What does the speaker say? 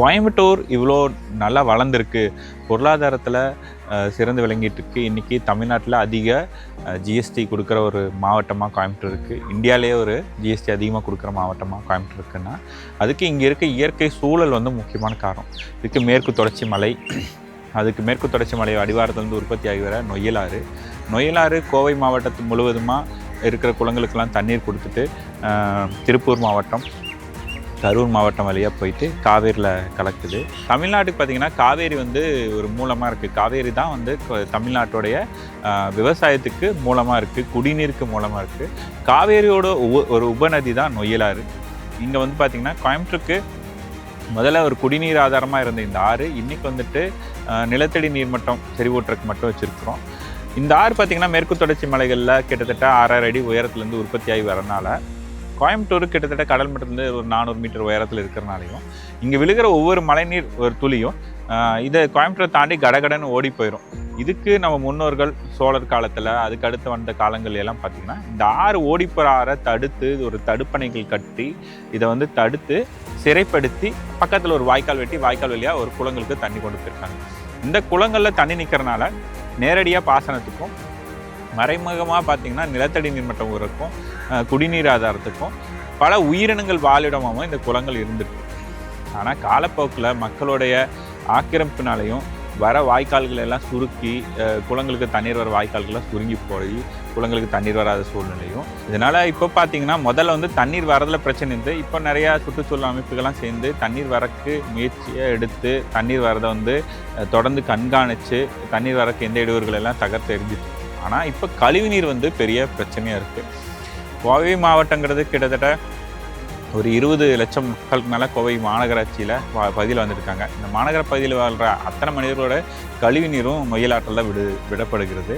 கோயம்புத்தூர் இவ்வளோ நல்லா வளர்ந்துருக்கு, பொருளாதாரத்தில் சிறந்து விளங்கிட்டு இருக்கு. இன்றைக்கி தமிழ்நாட்டில் அதிக ஜிஎஸ்டி கொடுக்குற ஒரு மாவட்டமாக கோயம்புத்தூர் இருக்குது. இந்தியாவிலே ஒரு ஜிஎஸ்டி அதிகமாக கொடுக்குற மாவட்டமாக கோயம்புத்தூர் இருக்குன்னா அதுக்கு இங்கே இருக்க இயற்கை சூழல் வந்து முக்கியமான காரணம். இதுக்கு மேற்கு தொடர்ச்சி மலை, அதுக்கு மேற்கு தொடர்ச்சி மலை அடிவாரத்துலேருந்து உற்பத்தி ஆகி வர நொய்யலாறு கோவை மாவட்டத்து முழுவதுமாக இருக்கிற குளங்களுக்கெல்லாம் தண்ணீர் கொடுத்துட்டு திருப்பூர் மாவட்டம், கரூர் மாவட்டம் வழியாக போயிட்டு காவேரியில் கலக்குது. தமிழ்நாட்டுக்கு பார்த்திங்கன்னா காவேரி வந்து ஒரு மூலமாக இருக்குது. காவேரி தான் வந்து தமிழ்நாட்டுடைய விவசாயத்துக்கு மூலமாக இருக்குது, குடிநீருக்கு மூலமாக இருக்குது. காவேரியோட ஒரு உபநதி தான் நொய்யலாறு. இங்கே வந்து பார்த்திங்கன்னா கோயம்புத்தூருக்கு முதல்ல ஒரு குடிநீர் ஆதாரமாக இருந்த இந்த ஆறு இன்றைக்கி வந்துட்டு நிலத்தடி நீர்மட்டம் செறிவூட்டுறதுக்கு மட்டும் வச்சுருக்கிறோம். இந்த ஆறு பார்த்திங்கன்னா மேற்கு தொடர்ச்சி மலைகளில் கிட்டத்தட்ட 6.5 அடி உயரத்துலேருந்து உற்பத்தியாகி வரனால கோயம்புத்தூர் கிட்டத்தட்ட கடல் மட்டத்துலேருந்து ஒரு 400 மீட்டர் உயரத்தில் இருக்கிறனாலையும் இங்கே விழுகிற ஒவ்வொரு மழைநீர் ஒரு துளியும் இதை கோயம்புத்தூரை தாண்டி கடகடன்னு ஓடி போயிடும். இதுக்கு நம்ம முன்னோர்கள் சோழர் காலத்தில் அதுக்கு அடுத்து வந்த காலங்கள் எல்லாம் பார்த்திங்கன்னா இந்த ஆறு ஓடிப்போகிற ஆறை தடுத்து ஒரு தடுப்பணைகள் கட்டி இதை வந்து தடுத்து சிறைப்படுத்தி பக்கத்தில் ஒரு வாய்க்கால் வெட்டி வாய்க்கால் வழியாக ஒரு குளங்களுக்கு தண்ணி கொண்டு போயிருக்காங்க. இந்த குளங்களில் தண்ணி நிற்கிறனால நேரடியாக பாசனத்துக்கும் மறைமுகமாக பார்த்திங்கன்னா நிலத்தடி நீர்மட்டம் உயரக்கும் குடிநீர் ஆதாரத்துக்கும் பல உயிரினங்கள் வாழிடமாகவும் இந்த குளங்கள் இருந்திருக்கு. ஆனால் காலப்போக்கில் மக்களுடைய ஆக்கிரமிப்பினாலையும் வர வாய்க்கால்கள் எல்லாம் சுருக்கி குளங்களுக்கு தண்ணீர் வர வாய்க்கால்கள்லாம் சுருங்கி போய் குளங்களுக்கு தண்ணீர் வராத சூழ்நிலையும் இதனால் இப்போ பார்த்திங்கன்னா முதல்ல வந்து தண்ணீர் வரதில் பிரச்சனை இருந்து இப்போ நிறையா சுற்றுச்சூழல் அமைப்புகள்லாம் சேர்ந்து தண்ணீர் வரக்கு முயற்சியை எடுத்து தண்ணீர் வரதை வந்து தொடர்ந்து கண்காணித்து தண்ணீர் வரக்கு எந்த இடையூறுகள் எல்லாம் தகர்த்து எரிஞ்சிட்டு. ஆனால் இப்போ கழிவுநீர் வந்து பெரிய பிரச்சனையாக இருக்குது. கோவை மாவட்டங்கிறது கிட்டத்தட்ட ஒரு 20 லட்சம் மக்களுக்கு மேலே கோவை மாநகராட்சியில் பகுதியில் வந்துருக்காங்க. இந்த மாநகர பகுதியில் வாழ்கிற அத்தனை மனிதர்களோட கழிவுநீரும் நொய்யலாற்றில் விடப்படுகிறது.